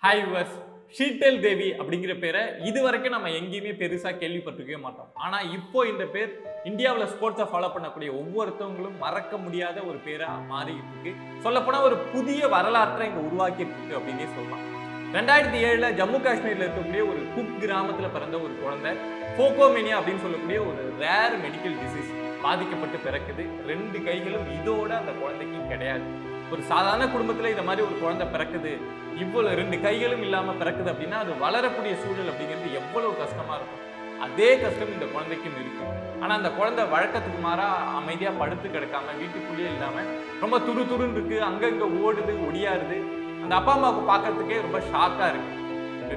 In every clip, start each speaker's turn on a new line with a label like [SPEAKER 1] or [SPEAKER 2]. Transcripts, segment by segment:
[SPEAKER 1] Hi yours. Sheetal தேவி அப்படிங்கிற பேரை இது வரைக்கும் நம்ம எங்கேயுமே பெருசா கேள்விப்பட்டிருக்கவே மாட்டோம். ஆனா இப்போ இந்த பேர் இந்தியாவில் ஸ்போர்ட்ஸை ஃபாலோ பண்ணக்கூடிய ஒவ்வொருத்தவங்களும் மறக்க முடியாத ஒரு பேரா மாறிட்டு இருக்கு. சொல்லப்போனா ஒரு புதிய வரலாற்றை இங்க உருவாக்கிட்டு இருக்கு அப்படின்னே சொல்லலாம். 2007 ஜம்மு காஷ்மீர்ல இருக்கக்கூடிய ஒரு குக் கிராமத்துல பிறந்த ஒரு குழந்தை போகோமேனியா அப்படின்னு சொல்லக்கூடிய ஒரு ரேர் மெடிக்கல் டிசீஸ் பாதிக்கப்பட்டு பிறக்குது. 2 கைகளும் இதோட அந்த குழந்தைக்கு கிடையாது. ஒரு சாதாரண குடும்பத்துல இந்த மாதிரி ஒரு குழந்தை பிறக்குது, இவ்வளவு 2 கைகளும் இல்லாம பிறக்குது அப்படின்னா அது வளரக்கூடிய சூழல் அப்படிங்கிறது எவ்வளவு கஷ்டமா இருக்கும். அதே கஷ்டம் இந்த குழந்தைக்கும் இருக்கு. ஆனா அந்த குழந்தை வழக்கத்துக்கு மாறா அமைதியா படுத்து கிடக்காம வீட்டுக்குள்ளேயே இல்லாம ரொம்ப துருன்னு இருக்கு, அங்கங்க ஓடுது ஒடியாருது. அந்த அப்பா அம்மாவுக்கு பார்க்கறதுக்கே ரொம்ப ஷாக்கா இருக்கு.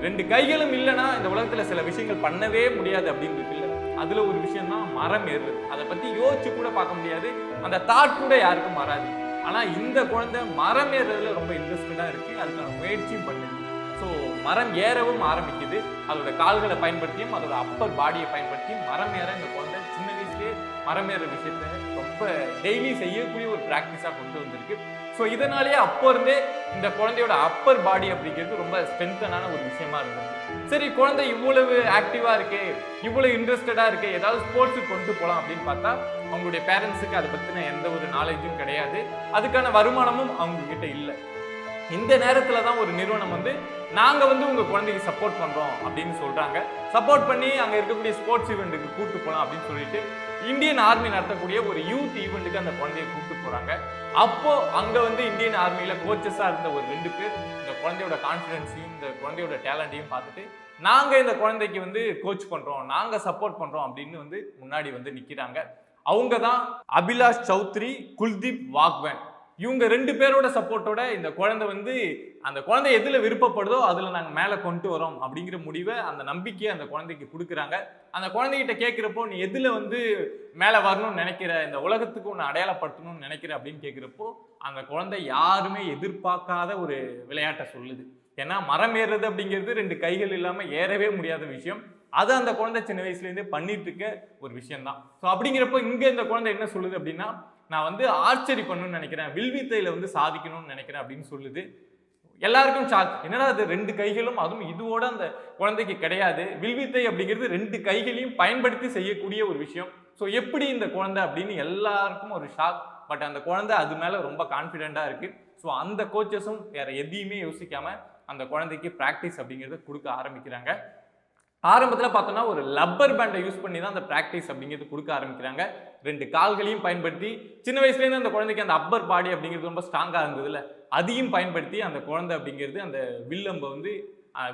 [SPEAKER 1] 2 கைகளும் இல்லைன்னா இந்த உலகத்துல சில விஷயங்கள் பண்ணவே முடியாது அப்படின்னு இருக்குல்ல, அதுல ஒரு விஷயம் தான் மரம் ஏறுறது. அதை பத்தி யோசிச்சு கூட பார்க்க முடியாது, அந்த தாட் கூட யாருக்கும் வராது. ஆனா இந்த குழந்தை மரம் ஏறுறதுல ரொம்ப இன்ட்ரெஸ்டடா இருக்கு, அதுக்கான முயற்சியும் பண்ணுது. ஸோ மரம் ஏறவும் ஆரம்பிக்குது. அதோட கால்களை பயன்படுத்தியும் அதோட அப்பர் பாடியை பயன்படுத்தியும் மரம் ஏற இந்த குழந்தை சின்ன வயசுலேயே மரம் ஏற விஷயத்த ரொம்ப டெய்லி செய்யக்கூடிய ஒரு ப்ராக்டிஸாக கொண்டு வந்திருக்கு. ஸோ இதனாலேயே அப்போ இருந்தே இந்த குழந்தையோட அப்பர் பாடி அப்படிங்கிறது ரொம்ப ஸ்ட்ரென்த்தனான ஒரு விஷயமா இருந்தது. சரி, குழந்தை இவ்வளவு ஆக்டிவா இருக்கே, இவ்வளவு இன்ட்ரெஸ்டடா இருக்கே, ஏதாவது ஸ்போர்ட்ஸுக்கு கொண்டு போகலாம் அப்படின்னு பார்த்தா அவங்களுடைய பேரண்ட்ஸுக்கு அதை பற்றின எந்த ஒரு நாலேஜும் கிடையாது, அதுக்கான வருமானமும் அவங்க கிட்ட இல்லை. இந்த நேரத்துல தான் ஒரு நிறுவனம் வந்து நாங்க உங்க குழந்தைக்கு சப்போர்ட் பண்றோம் அப்படின்னு சொல்றாங்க. சப்போர்ட் பண்ணி அங்க இருக்கக்கூடிய ஸ்போர்ட்ஸ் ஈவெண்ட்டுக்கு கூப்பிட்டு போலாம் அப்படின்னு சொல்லிட்டு இந்தியன் ஆர்மி நடத்தக்கூடிய ஒரு யூத் ஈவெண்ட்டுக்கு அந்த குழந்தைய கூப்பிட்டு போறாங்க. அப்போ அங்க இந்தியன் ஆர்மியில கோச்சஸா இருந்த ஒரு 2 பேர் இந்த குழந்தையோட கான்பிடன்ஸையும் இந்த குழந்தையோட டேலண்டையும் பார்த்துட்டு நாங்க இந்த குழந்தைக்கு கோச் பண்றோம், நாங்க சப்போர்ட் பண்றோம் அப்படின்னு முன்னாடி நிக்கிறாங்க. அவங்க தான் அபிலாஷ் சௌத்ரி, குல்தீப் வாக்வேன். இவங்க 2 பேரோட சப்போர்ட்டோட இந்த குழந்தை அந்த குழந்தை எதுல விருப்பப்படுதோ அதுல நாங்க மேல கொண்டு வரோம் அப்படிங்கிற முடிவை, அந்த நம்பிக்கையை அந்த குழந்தைக்கு கொடுக்குறாங்க. அந்த குழந்தைகிட்ட கேட்கிறப்போ நீ எதுல மேல வரணும்னு நினைக்கிற, இந்த உலகத்துக்கு ஒன்று அடையாளப்படுத்தணும்னு நினைக்கிற அப்படின்னு கேட்கிறப்போ அந்த குழந்தை யாருமே எதிர்பார்க்காத ஒரு விளையாட்டை சொல்லுது. ஏன்னா மரம் ஏறுறது அப்படிங்கிறது 2 கைகள் இல்லாம ஏறவே முடியாத விஷயம். அது அந்த குழந்தை சின்ன வயசுலேருந்தே பண்ணிட்டு இருக்க ஒரு விஷயம் தான். ஸோ அப்படிங்கிறப்போ இங்க இந்த குழந்தை என்ன சொல்லுது அப்படின்னா, நான் ஆர்ச்சரி பண்ணணும்னு நினைக்கிறேன், வில்வித்தையில சாதிக்கணும்னு நினைக்கிறேன் அப்படின்னு சொல்லுது. எல்லாருக்கும் ஷாக். என்னடா அது 2 கைகளும், அதுவும் இதுவோட அந்த குழந்தைக்கு கிடையாது. வில்வித்தை அப்படிங்கிறது 2 கைகளையும் பயன்படுத்தி செய்யக்கூடிய ஒரு விஷயம். ஸோ எப்படி இந்த குழந்தை அப்படின்னு எல்லாருக்கும் ஒரு ஷாக். பட் அந்த குழந்தை அது மேல ரொம்ப கான்ஃபிடென்ட்டா இருக்கு. ஸோ அந்த கோச்சஸும் வேற எதையுமே யோசிக்காம அந்த குழந்தைக்கு பிராக்டிஸ் அப்படிங்கிறத கொடுக்க ஆரம்பிக்கிறாங்க. ஆரம்பத்தில் பார்த்தோம்னா ஒரு லப்பர் பேண்டை யூஸ் பண்ணி தான் அந்த ப்ராக்டிஸ் அப்படிங்கிறது கொடுக்க ஆரம்பிக்கிறாங்க. 2 கால்களையும் பயன்படுத்தி சின்ன வயசுலேருந்து அந்த குழந்தைக்கு அந்த அப்பர் பாடி அப்படிங்கிறது ரொம்ப ஸ்ட்ராங்காக இருந்ததுல, அதையும் பயன்படுத்தி அந்த குழந்தை அப்படிங்கிறது அந்த வில்லம்பை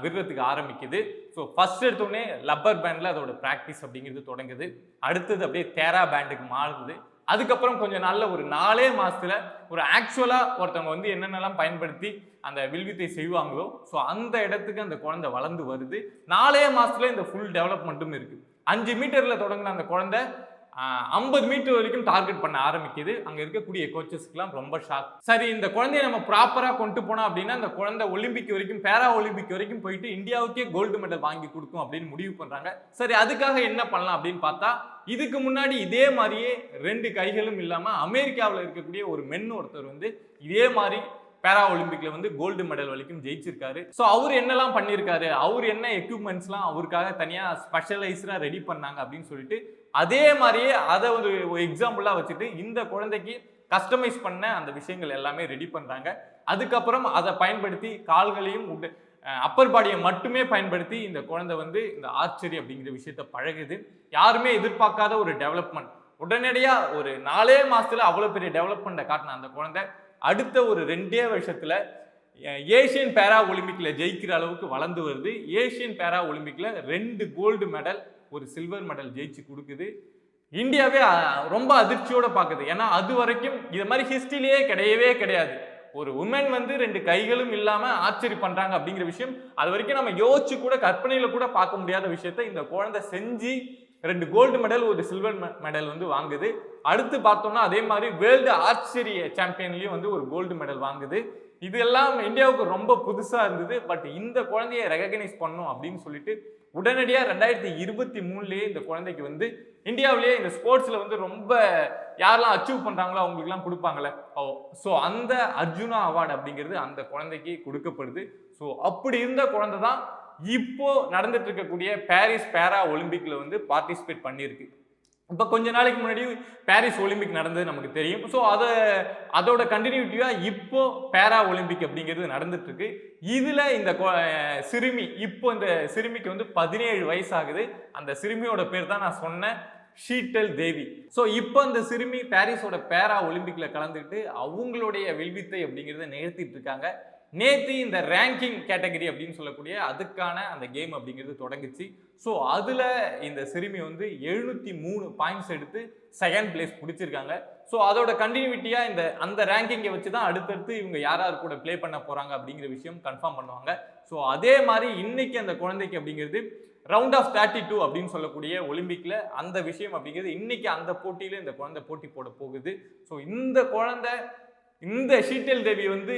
[SPEAKER 1] விடுறதுக்கு ஆரம்பிக்குது. ஸோ ஃபர்ஸ்ட் எடுத்தோடனே லப்பர் பேண்டில் அதோட ப்ராக்டிஸ் அப்படிங்கிறது தொடங்குது. அடுத்தது அப்படியே தேரா பேண்டுக்கு மாறுது. அதுக்கப்புறம் கொஞ்ச நாள்ல ஒரு 4 மாசத்துல ஒரு ஆக்சுவலா ஒருத்தவங்க என்னென்னலாம் பயன்படுத்தி அந்த வில்வித்தை செய்வாங்களோ, ஸோ அந்த இடத்துக்கு அந்த குழந்தை வளர்ந்து வருது. 4 மாசத்துல இந்த ஃபுல் டெவலப்மெண்ட்டும் இருக்கு. 5 மீட்டர்ல தொடங்கின அந்த குழந்தை 50 மீட்டர் வரைக்கும் டார்கெட் பண்ண ஆரம்பிக்குது. அங்க இருக்கக்கூடிய கோச்சஸ்க்குலாம் ரொம்ப ஷாக். சரி, இந்த குழந்தைய நம்ம ப்ராப்பரா கொண்டு போனோம் அப்படின்னா இந்த குழந்தை ஒலிம்பிக் வரைக்கும், பேரா ஒலிம்பிக் வரைக்கும் போயிட்டு இந்தியாவுக்கே கோல்டு மெடல் வாங்கி கொடுக்கும் அப்படின்னு முடிவு பண்றாங்க. சரி, அதுக்காக என்ன பண்ணலாம் அப்படின்னு பார்த்தா, இதுக்கு முன்னாடி இதே மாதிரியே 2 கைகளும் இல்லாம அமெரிக்காவில் இருக்கக்கூடிய ஒரு மென் ஒருத்தர் இதே மாதிரி பேரா ஒலிம்பிக்ல கோல்டு மெடல் வரைக்கும் ஜெயிச்சிருக்காரு. ஸோ அவர் என்னெல்லாம் பண்ணியிருக்காரு, அவர் என்ன எக்யூப்மெண்ட்ஸ்லாம் அவருக்காக தனியா ஸ்பெஷலைஸ்டா ரெடி பண்ணாங்க அப்படின்னு சொல்லிட்டு அதே மாதிரியே அதை ஒரு எக்ஸாம்பிளா வச்சுட்டு இந்த குழந்தைக்கு கஸ்டமைஸ் பண்ண அந்த விஷயங்கள் எல்லாமே ரெடி பண்றாங்க. அதுக்கப்புறம் அதை பயன்படுத்தி கால்களையும் அப்பர் பாடியை மட்டுமே பயன்படுத்தி இந்த குழந்தை இந்த ஆர்ச்சரி அப்படிங்கிற விஷயத்த பழகுது. யாருமே எதிர்பார்க்காத ஒரு டெவலப்மெண்ட். உடனடியா ஒரு 4 மாசத்துல அவ்வளவு பெரிய டெவலப்மெண்ட்டை காட்டின அந்த குழந்தை அடுத்த ஒரு 2 வருஷத்துல ஏசியன் பேரா ஒலிம்பிக்ல ஜெயிக்கிற அளவுக்கு வளர்ந்து வருது. ஏசியன் பேரா ஒலிம்பிக்ல 2 கோல்டு மெடல், ஒரு சில்வர் மெடல் ஜெயிச்சு கொடுக்குது. இந்தியாவே ரொம்ப அதிர்ச்சியோட பார்க்குது. ஏன்னா அது வரைக்கும் இது மாதிரி ஹிஸ்டரியிலேயே கிடையவே கிடையாது. ஒரு உமன் 2 கைகளும் இல்லாம ஆர்ச்சரி பண்றாங்க அப்படிங்கிற விஷயம் அது வரைக்கும் நம்ம யோசிச்சு கூட கற்பனையில கூட பார்க்க முடியாத விஷயத்த இந்த குழந்தை செஞ்சு 2 கோல்டு மெடல், ஒரு சில்வர் மெடல் வாங்குது. அடுத்து பார்த்தோம்னா அதே மாதிரி வேர்ல்டு ஆர்ச்சரி சாம்பியன்லயும் ஒரு கோல்டு மெடல் வாங்குது. இது எல்லாம் இந்தியாவுக்கு ரொம்ப புதுசா இருந்தது. பட் இந்த குழந்தைய ரெகக்னைஸ் பண்ணும் அப்படின்னு சொல்லிட்டு உடனடியா 2023லயே இந்த குழந்தைக்கு இந்தியாவிலேயே இந்த ஸ்போர்ட்ஸ்ல ரொம்ப யாரெல்லாம் அச்சீவ் பண்றாங்களோ அவங்களுக்கு எல்லாம் கொடுப்பாங்கல்ல, ஸோ அந்த அர்ஜுனா அவார்டு அப்படிங்கிறது அந்த குழந்தைக்கு கொடுக்கப்படுது. ஸோ அப்படி இருந்த குழந்தை தான் இப்போ நடந்துட்டு இருக்கக்கூடிய பாரிஸ் பேரா ஒலிம்பிக்ல வந்து பார்ட்டிசிபேட் பண்ணியிருக்கு. இப்போ கொஞ்ச நாளைக்கு முன்னாடி பாரிஸ் ஒலிம்பிக் நடந்தது நமக்கு தெரியும். ஸோ அதோட கண்டினியூட்டிவா இப்போ பேரா ஒலிம்பிக் அப்படிங்கிறது நடந்துட்டு இருக்கு. இதுல இந்த சிறுமி, இப்போ இந்த சிறுமிக்கு வந்து 17 வயசு ஆகுது. அந்த சிறுமியோட பேர் தான் நான் சொன்னேன், ஷீட்டல் தேவி. ஸோ இப்போ அந்த சிறுமி பாரிஸோட பேரா ஒலிம்பிக்ல கலந்துக்கிட்டு அவங்களுடைய வில்வித்தை அப்படிங்கிறத நிகழ்த்திட்டு இருக்காங்க. நேற்று இந்த ரேங்கிங் கேட்டகரி அப்படின்னு சொல்லக்கூடிய அதுக்கான அந்த கேம் அப்படிங்கிறது தொடங்குச்சு. ஸோ அதில் இந்த சிறுமி வந்து 703 பாயிண்ட்ஸ் எடுத்து செகண்ட் பிளேஸ் பிடிச்சிருக்காங்க. ஸோ அதோட கண்டினியூட்டியாக அந்த ரேங்கிங்கை வச்சு தான் அடுத்தடுத்து இவங்க யார் கூட ப்ளே பண்ண போகிறாங்க அப்படிங்கிற விஷயம் கன்ஃபார்ம் பண்ணுவாங்க. ஸோ அதே மாதிரி இன்னைக்கு அந்த குழந்தைக்கு அப்படிங்கிறது ரவுண்ட் ஆஃப் 32 அப்படின்னு சொல்லக்கூடிய ஒலிம்பிக்ல அந்த விஷயம் அப்படிங்கிறது இன்னைக்கு அந்த போட்டியில இந்த குழந்தை போட்டி போட போகுது. ஸோ இந்த ஷீட்டல் தேவி வந்து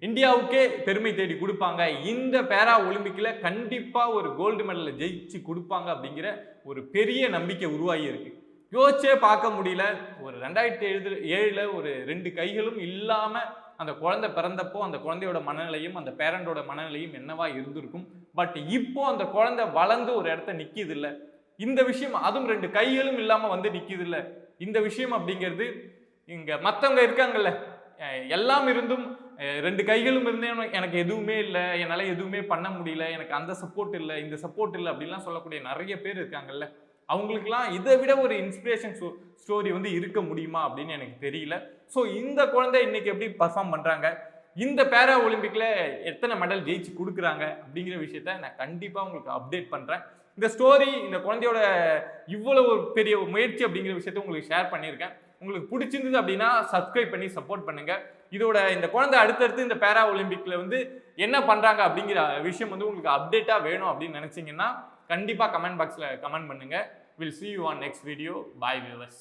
[SPEAKER 1] இந்தியாவுக்கே பெருமை தேடி கொடுப்பாங்க. இந்த பேரா ஒலிம்பிக்ல கண்டிப்பா ஒரு கோல்டு மெடலை ஜெயிச்சு கொடுப்பாங்க அப்படிங்கிற ஒரு பெரிய நம்பிக்கை உருவாகி இருக்கு. யோசிச்சே பார்க்க முடியல. ஒரு 2007 ஒரு 2 கைகளும் இல்லாம அந்த குழந்தை பிறந்தப்போ அந்த குழந்தையோட மனநிலையும் அந்த பேரண்டோட மனநிலையும் என்னவா இருந்திருக்கும். பட் இப்போ அந்த குழந்தை வளர்ந்து ஒரு இடத்த நிக்குது இல்ல, இந்த விஷயம் அதுவும் 2 கைகளும் இல்லாம வந்து நிக்குது இல்ல, இந்த விஷயம் அப்படிங்கிறது இங்க மற்றவங்க இருக்காங்கல்ல, எல்லாம் இருந்தும் 2 கைகளும் இருந்தே எனக்கு எதுவுமே இல்லை, என்னால் எதுவுமே பண்ண முடியல, எனக்கு அந்த சப்போர்ட் இல்லை, இந்த சப்போர்ட் இல்லை அப்படின்லாம் சொல்லக்கூடிய நிறைய பேர் இருக்காங்கல்ல, அவங்களுக்குலாம் இதை விட ஒரு இன்ஸ்பிரேஷன் ஸ்டோரி வந்து இருக்க முடியுமா அப்படின்னு எனக்கு தெரியல. ஸோ இந்த குழந்தை இன்னைக்கு எப்படி பர்ஃபார்ம் பண்ணுறாங்க, இந்த பேரா ஒலிம்பிக்கில் எத்தனை மெடல் ஜெயிச்சு கொடுக்குறாங்க அப்படிங்கிற விஷயத்த நான் கண்டிப்பாக உங்களுக்கு அப்டேட் பண்ணுறேன். இந்த ஸ்டோரி, இந்த குழந்தையோட இவ்வளவு பெரிய முயற்சி அப்படிங்கிற விஷயத்த உங்களுக்கு ஷேர் பண்ணியிருக்கேன். உங்களுக்கு பிடிச்சிருந்தது அப்படின்னா சப்ஸ்கிரைப் பண்ணி சப்போர்ட் பண்ணுங்க. இந்த குழந்தை அடுத்தடுத்து இந்த பேரா ஒலிம்பிக்ல வந்து என்ன பண்றாங்க அப்படிங்கிற விஷயம் வந்து உங்களுக்கு அப்டேட்டா வேணும் அப்படின்னு நினைச்சீங்கன்னா கண்டிப்பா கமெண்ட் பாக்ஸ்ல கமெண்ட் பண்ணுங்க. We'll see you on next video. Bye viewers.